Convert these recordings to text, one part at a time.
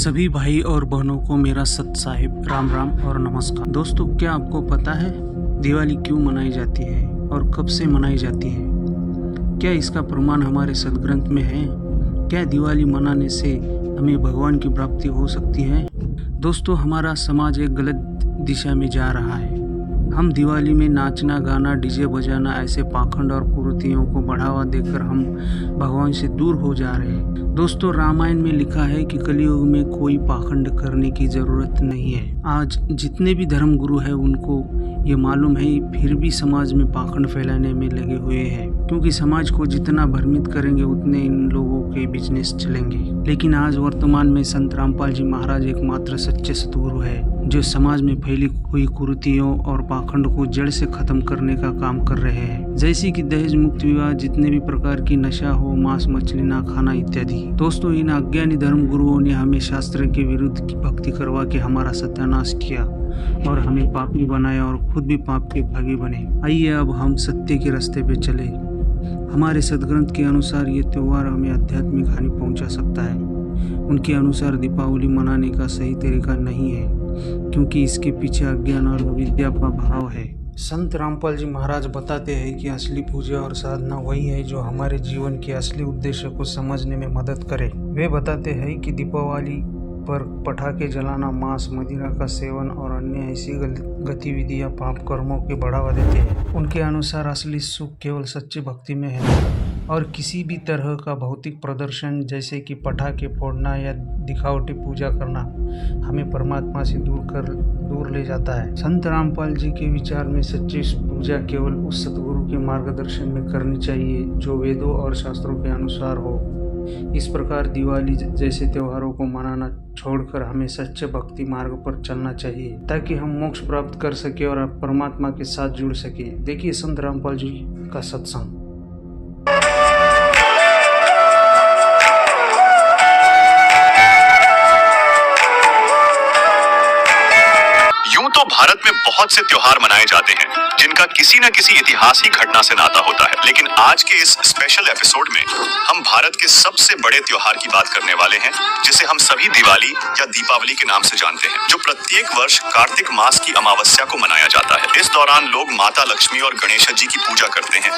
सभी भाई और बहनों को मेरा सत साहिब राम राम और नमस्कार। दोस्तों, क्या आपको पता है दिवाली क्यों मनाई जाती है और कब से मनाई जाती है? क्या इसका प्रमाण हमारे सदग्रंथ में है? क्या दिवाली मनाने से हमें भगवान की प्राप्ति हो सकती है? दोस्तों, हमारा समाज एक गलत दिशा में जा रहा है। हम दिवाली में नाचना गाना डीजे बजाना ऐसे पाखंड और कुरीतियों को बढ़ावा देकर हम भगवान से दूर हो जा रहे हैं। दोस्तों, रामायण में लिखा है कि कलयुग में कोई पाखंड करने की जरूरत नहीं है। आज जितने भी धर्म गुरु हैं उनको ये मालूम है, फिर भी समाज में पाखंड फैलाने में लगे हुए हैं, क्योंकि समाज को जितना भ्रमित करेंगे उतने इन लोगों के बिजनेस चलेंगे। लेकिन आज वर्तमान में संत रामपाल जी महाराज एकमात्र सच्चे सतगुरु है जो समाज में फैली हुई कुरीतियों और पाखंड को जड़ से खत्म करने का काम कर रहे हैं, जैसे कि दहेज मुक्त विवाह, जितने भी प्रकार की नशा हो, मांस मछली ना खाना इत्यादि। दोस्तों, इन अज्ञानी धर्म गुरुओं ने हमें शास्त्र के विरुद्ध की भक्ति करवा के हमारा सत्यानाश किया और हमें पापी बनाया और खुद भी पाप के भागी बने। आइए अब हम सत्य के रास्ते पे चले। हमारे सदग्रंथ के अनुसार ये त्योहार हमें आध्यात्मिक हानि पहुंचा सकता है। उनके अनुसार दीपावली मनाने का सही तरीका नहीं है, क्योंकि इसके पीछे अज्ञान और अविद्या का भाव है। संत रामपाल जी महाराज बताते हैं कि असली पूजा और साधना वही है जो हमारे जीवन के असली उद्देश्य को समझने में मदद करे। वे बताते हैं कि दीपावली पर पटाखे जलाना, मांस मदिरा का सेवन और अन्य ऐसी गतिविधियां पाप कर्मों के बढ़ावा देते हैं। उनके अनुसार असली सुख केवल सच्ची भक्ति में है और किसी भी तरह का भौतिक प्रदर्शन जैसे कि पटाखे फोड़ना या दिखावटी पूजा करना हमें परमात्मा से दूर ले जाता है। संत रामपाल जी के विचार में सच्ची पूजा केवल उस सतगुरु के मार्गदर्शन में करनी चाहिए जो वेदों और शास्त्रों के अनुसार हो। इस प्रकार दिवाली जैसे त्योहारों को मनाना छोड़कर हमें सच्चे भक्ति मार्ग पर चलना चाहिए, ताकि हम मोक्ष प्राप्त कर सके और परमात्मा के साथ जुड़ सके। देखिए संत रामपाल जी का सत्संग। तो भारत में बहुत से त्योहार मनाए जाते हैं जिनका किसी न किसी ऐतिहासिक घटना से नाता होता है, लेकिन आज के इस स्पेशल एपिसोड में हम भारत के सबसे बड़े त्योहार की बात करने वाले हैं, जिसे हम सभी दिवाली या दीपावली के नाम से जानते हैं, जो प्रत्येक वर्ष कार्तिक मास की अमावस्या को मनाया जाता है। इस दौरान लोग माता लक्ष्मी और गणेश जी की पूजा करते हैं,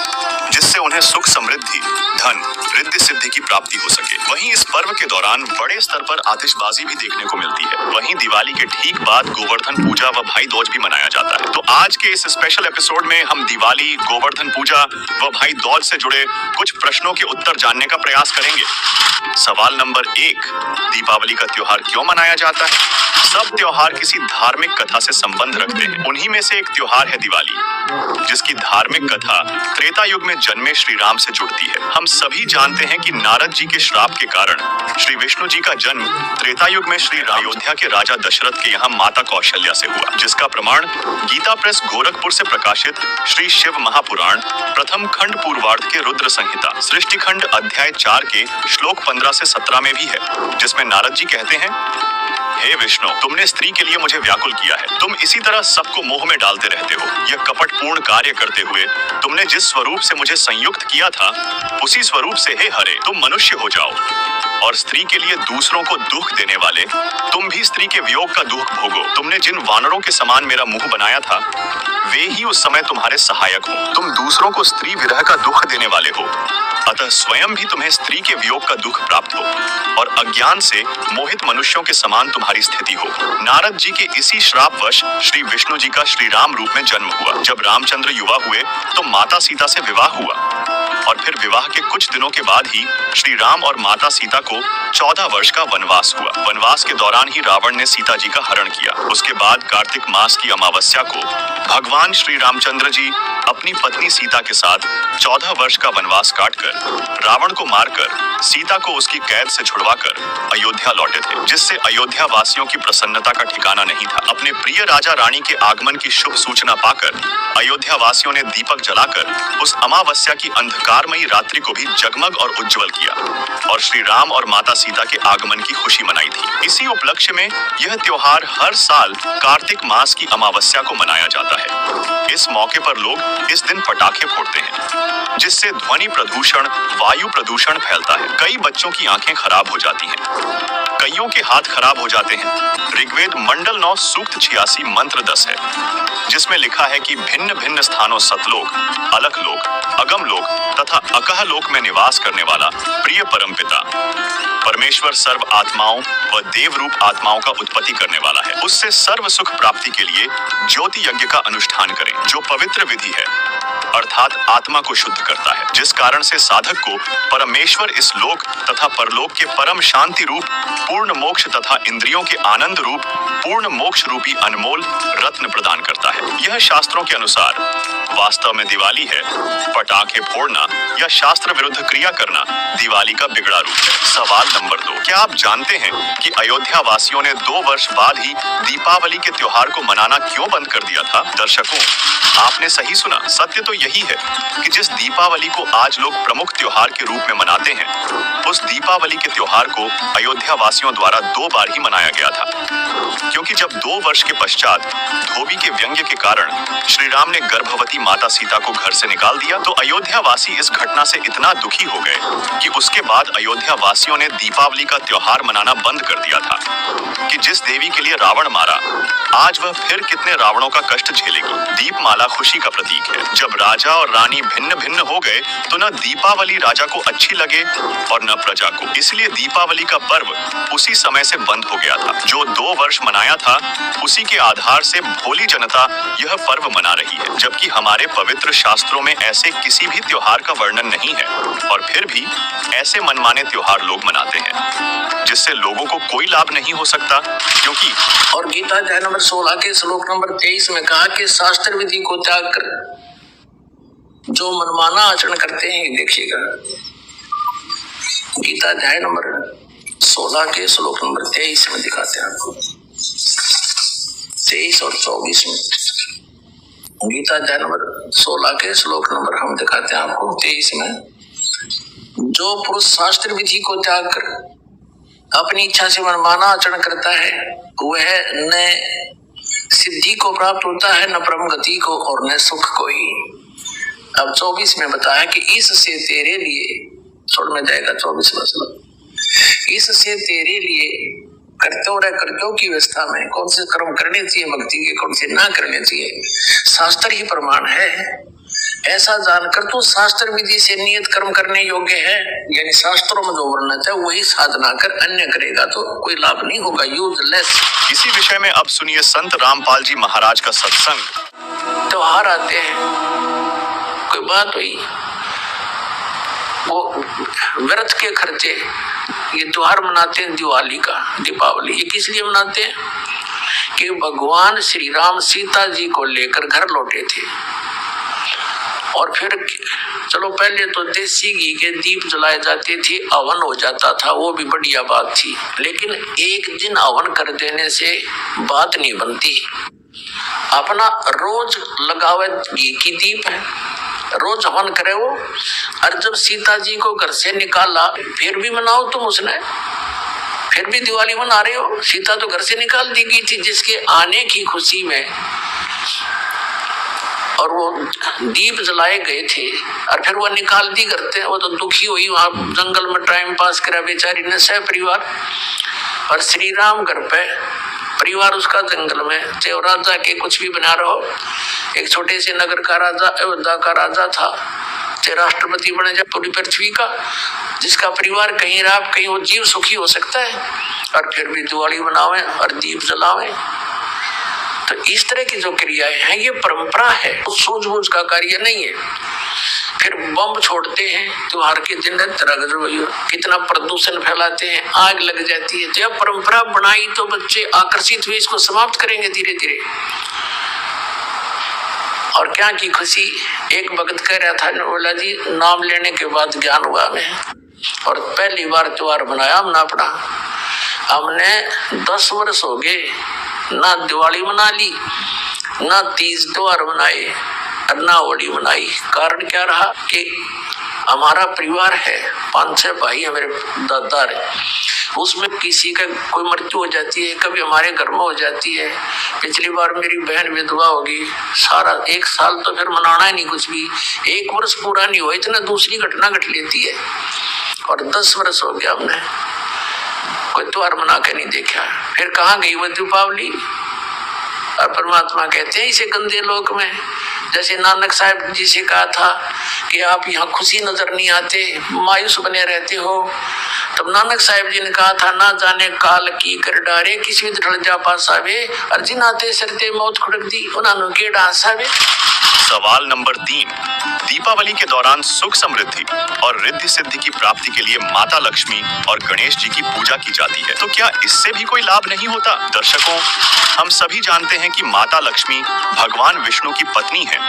जिससे उन्हें सुख समृद्धि, धन, रिद्धि सिद्धि की प्राप्ति हो सके। वहीं इस पर्व के दौरान बड़े स्तर पर आतिशबाजी भी देखने को मिलती है। वहीं दिवाली के ठीक बाद गोवर्धन पूजा व भाई दूज भी मनाया जाता है। तो आज के इस स्पेशल एपिसोड में हम दिवाली, गोवर्धन पूजा व भाई दूज से जुड़े कुछ प्रश्नों के उत्तर जानने का प्रयास करेंगे। सवाल नंबर 1, दीपावली का त्योहार क्यों मनाया जाता है? सब त्योहार किसी धार्मिक कथा से संबंध रखते हैं। उन्हीं में से एक त्योहार है दिवाली, जिसकी धार्मिक कथा त्रेता युग में जन्मे श्री राम से जुड़ती है। हम सभी जानते हैं कि नारद जी के श्राप के कारण श्री विष्णु जी का जन्म त्रेता युग में श्री अयोध्या के राजा दशरथ के यहाँ माता कौशल्या से हुआ, जिसका प्रमाण गीता प्रेस गोरखपुर से प्रकाशित श्री शिव महापुराण प्रथम खंड पूर्वार्ध के रुद्र संहिता सृष्टि खंड अध्याय 4 के श्लोक 15 से 17 में भी है, जिसमें नारद जी कहते हैं, हे विष्णु, तुमने स्त्री के लिए मुझे व्याकुल किया है। तुम इसी तरह सबको मोह में डालते रहते हो। यह कपटपूर्ण कार्य करते हुए तुमने जिस स्वरूप से मुझे संयुक्त किया था, उसी स्वरूप से हे हरे तुम मनुष्य हो जाओ और स्त्री के लिए दूसरों को दुख देने वाले तुम भी स्त्री के वियोग का दुख भोगो। तुमने जिन वानरों के समान मेरा मुंह बनाया था, वे ही उस समय तुम्हारे सहायक हो। तुम दूसरों को स्त्री विरह का दुख देने वाले हो, अतः स्वयं भी तुम्हें स्त्री के वियोग का दुख प्राप्त हो और अज्ञान से मोहित मनुष्यों के समान तुम्हारी स्थिति हो। नारद जी के इसी श्रापवश श्री विष्णु जी का श्री राम रूप में जन्म हुआ। जब रामचंद्र युवा हुए तो माता सीता से विवाह हुआ और फिर विवाह के कुछ दिनों के बाद ही श्री राम और माता सीता को 14 वर्ष का वनवास हुआ। वनवास के दौरान ही रावण ने सीता जी का हरण किया। उसके बाद कार्तिक मास की अमावस्या को भगवान श्री रामचंद्र जी अपनी पत्नी सीता के साथ 14 वर्ष का वनवास काटकर रावण को मारकर सीता को उसकी कैद से छुड़वाकर अयोध्या लौटे थे, जिससे अयोध्या वासियों की प्रसन्नता का ठिकाना नहीं था। अपने प्रिय राजा रानी के आगमन की शुभ सूचना पाकर अयोध्या वासियों ने दीपक जलाकर उस अमावस्या की अंधकारमयी रात्रि को भी जगमग और उज्जवल किया और श्री राम और माता सीता के आगमन की खुशी मनाई थी। इसी इसी उपलक्ष्य में यह त्योहार हर साल कार्तिक मास की अमावस्या को मनाया जाता है। इस मौके पर लोग इस दिन पटाखे फोड़ते हैं, जिससे ध्वनि प्रदूषण, वायु प्रदूषण फैलता है। कई बच्चों की आंखें खराब हो जाती हैं, कईयों के हाथ खराब हो जाते हैं। ऋग्वेद मंडल 9 सूक्त 86 मंत्र 10 है, जिसमें लिखा है कि भिन्न भिन्न स्थानों सतलोक, अलख लोक, अगम लोक तथा अकह लोक में निवास करने वाला प्रिय परमपिता परमेश्वर सर्व आत्माओं व देव रूप आत्माओं का उत्पत्ति करने वाला है। उससे सर्व सुख प्राप्ति के लिए ज्योति यज्ञ का अनुष्ठान करें, जो पवित्र विधि है, अर्थात आत्मा को शुद्ध करता है, जिस कारण से साधक को परमेश्वर इस लोक तथा परलोक के परम शांति रूप, पूर्ण मोक्ष तथा इंद्रियों के आनंद रूप पूर्ण मोक्ष रूपी अनमोल रत्न प्रदान करता है। यह शास्त्रों के अनुसार वास्तव में दिवाली है। पटाखे फोड़ना या शास्त्र विरुद्ध क्रिया करना दिवाली का बिगड़ा रूप है। सवाल नंबर 2, क्या आप जानते हैं कि अयोध्या वासियों ने 2 वर्ष बाद ही दीपावली के त्योहार को मनाना क्यों बंद कर दिया था? दर्शकों, आपने सही सुना। सत्य तो यही है कि जिस दीपावली को आज लोग प्रमुख त्योहार के रूप में मनाते हैं, उस दीपावली के त्योहार को अयोध्या वासियों द्वारा 2 बार ही मनाया गया था, क्योंकि जब 2 वर्ष के पश्चात धोबी के व्यंग्य के कारण श्री राम ने गर्भवती माता सीता को घर से निकाल दिया, तो अयोध्या वासी इस घटना से इतना दुखी हो गए कि उसके बाद अयोध्या वासियों ने दीपावली का त्योहार मनाना बंद कर दिया था कि जिस देवी के लिए रावण मारा, आज वह फिर कितने रावणों का कष्ट झेलेगी। दीपमाला खुशी का प्रतीक है। जब राजा और रानी भिन्न भिन्न हो गए तो न दीपावली राजा को अच्छी लगे और न प्रजा को, इसलिए दीपावली का पर्व उसी समय से बंद हो गया था। जो 2 वर्ष मनाया था, उसी के आधार से भोली जनता यह पर्व मना रही है, जबकि हमारे पवित्र शास्त्रों में ऐसे किसी भी त्योहार का वर्णन नहीं है, और फिर भी ऐसे मनमाने त्योहार लोग मनाते हैं, जिससे लोगों को कोई लाभ नहीं हो सकता, क्योंकि और गीता अध्याय नंबर 16 के श्लोक नंबर 23 में कहा कि शास्त्र विधि को त्याग कर जो मनमाना आचरण करते हैं, देखिएगा गीता अध्याय नंबर 16 के श्लोक नंबर 23 में दिखाते हैं आपको, 23 और 24 में। गीता अध्याय नंबर 16 के श्लोक नंबर हम दिखाते हैं आपको 23 में। जो पुरुष शास्त्र विधि को त्याग कर अपनी इच्छा से मनमाना आचरण करता है, वह न सिद्धि को प्राप्त होता है, न परम गति को, और न सुख को ही। अब 24 में बताया कि इससे तेरे लिए, छोड़ में जाएगा 24 में, इससे तेरे लिए कर्तव्यों की व्यवस्था में कौन से कर्म करने चाहिए भक्ति के, कौन से ना करने चाहिए, शास्त्र ही प्रमाण है। ऐसा जानकर तो शास्त्र विधि से नियत कर्म करने योग्य है, यानी शास्त्रों में जो वर्णित है वही साधना कर, अन्य करेगा तो कोई लाभ नहीं होगा, यूजलेस। इसी विषय में अब सुनिए संत रामपाल जी महाराज का सत्संग। त्योहार आते हैं, कोई बात हुई, वो व्रत के खर्चे, ये त्योहार मनाते हैं दिवाली का, दीपावली, ये किस लिए मनाते हैं कि भगवान श्री राम सीता जी को लेकर घर लौटे थे, और फिर चलो पहले तो देसी घी के दीप जलाए जाते थे, हवन हो जाता था, वो भी बढ़िया बात थी, लेकिन एक दिन हवन कर देने से बात नहीं बनती। अपना रोज लगावे घी की दीप है, रोज हवन करे वो, और जब सीता जी को घर से निकाला फिर भी मनाओ तुम, उसने फिर भी दिवाली मना रहे हो। सीता तो घर से निकाल दी गई थी जिसके आने की खुशी में, और वो दीप जलाए गए थे, और फिर वो निकाल दी करते, वो तो दुखी हुई, वहां जंगल में टाइम पास करा बेचारी ने सह परिवार, और श्री राम घर पे परिवार उसका जंगल में, चाहे राजा के कुछ भी बना रहो, एक छोटे से नगर का राजा, अयोध्या का राजा था, चाहे राष्ट्रपति बने जाए पूरी पृथ्वी का, जिसका परिवार कहीं रहा कहीं वो जीव सुखी हो सकता है, और फिर भी दिवाली बनावे और दीप जलावे। तो इस तरह की जो क्रियाएं हैं ये परंपरा है, सूझबूझ का कार्य नहीं है। फिर बम छोड़ते हैं त्योहार के दिन, कितना प्रदूषण फैलाते हैं, आग लग जाती है। जब परंपरा बनाई तो बच्चे आकर्षित हुए, इसको समाप्त करेंगे धीरे धीरे। और क्या की खुशी, एक भक्त कह रहा था, बोला जी नाम लेने के बाद ज्ञान हुआ हमें, और पहली बार त्योहार बनाया हमने अपना। हमने 10 वर्ष हो गए ना दिवाली मना ली, ना तीज त्योहार मनाए, और ना होली मनाई। कारण क्या रहा कि हमारा परिवार है, 5-6 भाई है, मेरे दादा है, उसमें किसी का कोई मृत्यु हो जाती है, कभी हमारे घर में हो जाती है। पिछली बार मेरी बहन विधवा होगी, सारा 1 साल तो फिर मनाना ही नहीं कुछ भी, 1 वर्ष पूरा नहीं हुआ इतना दूसरी घटना घट लेती है। और 10 वर्ष हो गया हमने कोई त्योहार मना के नहीं देखा। फिर कहाँ गई वो दीपावली? और परमात्मा कहते हैं इसे गंदे लोक में, जैसे नानक साहब जी से कहा था कि आप यहाँ खुशी नजर नहीं आते, मायूस बने रहते हो। तब नानक साहब जी ने कहा था, ना जाने काल की कर डारे किसी ढल जा पासावे, अर्जिन आते सरते मौत खुड़क दी उन्होंने के डांसावे। सवाल नंबर 3, दीपावली के दौरान सुख समृद्धि और रिद्धि सिद्धि की प्राप्ति के लिए माता लक्ष्मी और गणेश जी की पूजा की जाती है, तो क्या इससे भी कोई लाभ नहीं होता? दर्शकों, हम सभी जानते हैं कि माता लक्ष्मी भगवान विष्णु की पत्नी है,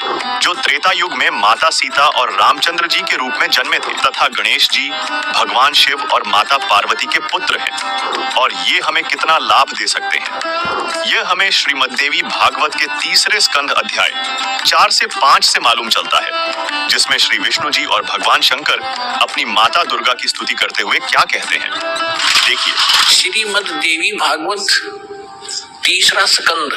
जो त्रेता युग में माता सीता और रामचंद्र जी के रूप में जन्मे थे, तथा गणेश जी भगवान शिव और माता पार्वती के पुत्र हैं। और ये हमें कितना लाभ दे सकते हैं, यह हमें श्रीमद् देवी भागवत के 3 स्कंध अध्याय 4 से 5 से मालूम चलता है, जिसमें श्री विष्णु जी और भगवान शंकर अपनी माता दुर्गा की स्तुति करते हुए क्या कहते हैं, देखिए। श्रीमद् देवी भागवत 3 स्कंद।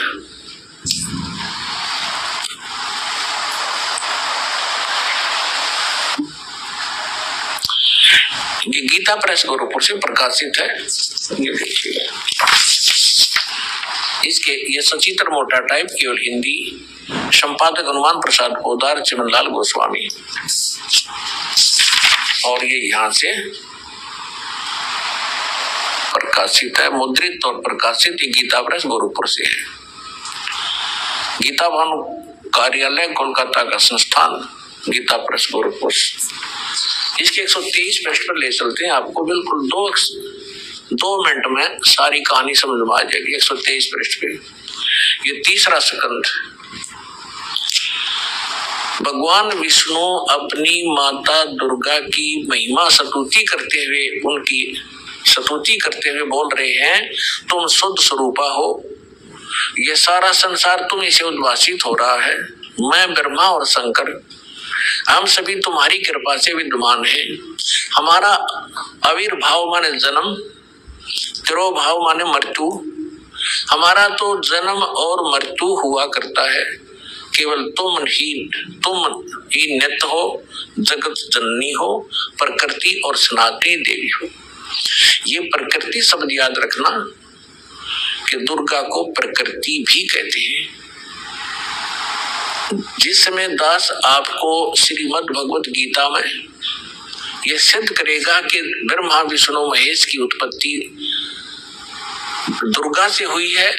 ये गीता प्रेस गोरखपुर से प्रकाशित है, ये देखिए। इसके ये सचित्र मोटा टाइप, केवल हिंदी, संपादक हनुमान प्रसाद पोदार, चिमनलाल गोस्वामी। और ये यहाँ से प्रकाशित है, मुद्रित और प्रकाशित, ये गीता प्रेस गोरखपुर से है। गीता भानु कार्यालय कोलकाता का संस्थान, गीता प्रेस गोरखपुर। इसके 123 पृष्ठ पर ले चलते हैं आपको, बिल्कुल 2 मिनट में सारी कहानी समझ में आ जाएगी। 123 पृष्ठ पे ये 3 स्कंद। भगवान विष्णु अपनी माता दुर्गा की महिमा स्तुति करते हुए, उनकी स्तुति करते हुए बोल रहे हैं, तुम शुद्ध स्वरूपा हो, ये सारा संसार तुम्हीं से उद्भासित हो रहा है। मैं ब्रह्मा और शंकर, हम सभी तुम्हारी कृपा से विद्यमान हैं। हमारा आविर्भाव माने जन्म, तिरोभाव माने मृत्यु। हमारा तो जन्म और मृत्यु हुआ करता है, केवल तुम ही नित्य हो, जगत जननी हो, प्रकृति और सनातनी देवी हो। ये प्रकृति शब्द याद रखना कि दुर्गा को प्रकृति भी कहते हैं। जिस समय दास आपको श्रीमद् भगवत गीता में यह सिद्ध करेगा कि ब्रह्मा विष्णु महेश की उत्पत्ति दुर्गा से हुई है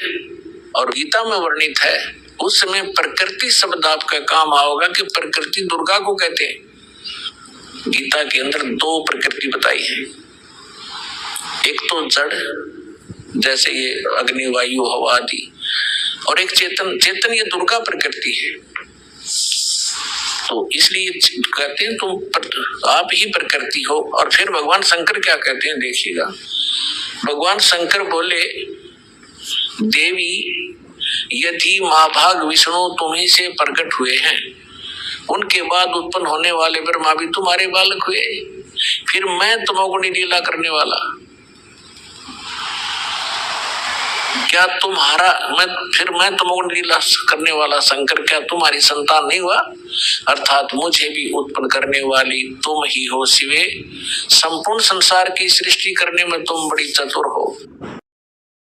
और गीता में वर्णित है, उस समय प्रकृति शब्द आपका काम आओगा कि प्रकृति दुर्गा को कहते हैं। गीता के अंदर 2 प्रकृति बताई है, एक तो जड़ जैसे ये अग्नि वायु हवा आदि, और एक चेतन। चेतन ये दुर्गा प्रकृति है। तो इसलिए कहते हैं तुम आप ही प्रकृति हो। और फिर भगवान शंकर क्या कहते हैं देखिएगा। भगवान शंकर बोले, देवी यदि माँ भाग विष्णु तुम्हीं से प्रकट हुए हैं, उनके बाद उत्पन्न होने वाले ब्रह्मा भी तुम्हारे बालक हुए, फिर मैं तमोगुणी लीला करने वाला, क्या तुम्हारा मैं तमोगुणी लीला करने वाला शंकर क्या तुम्हारी संतान नहीं हुआ? अर्थात मुझे भी उत्पन्न करने वाली तुम ही हो शिवे। संपूर्ण संसार की सृष्टि करने में तुम बड़ी चतुर हो।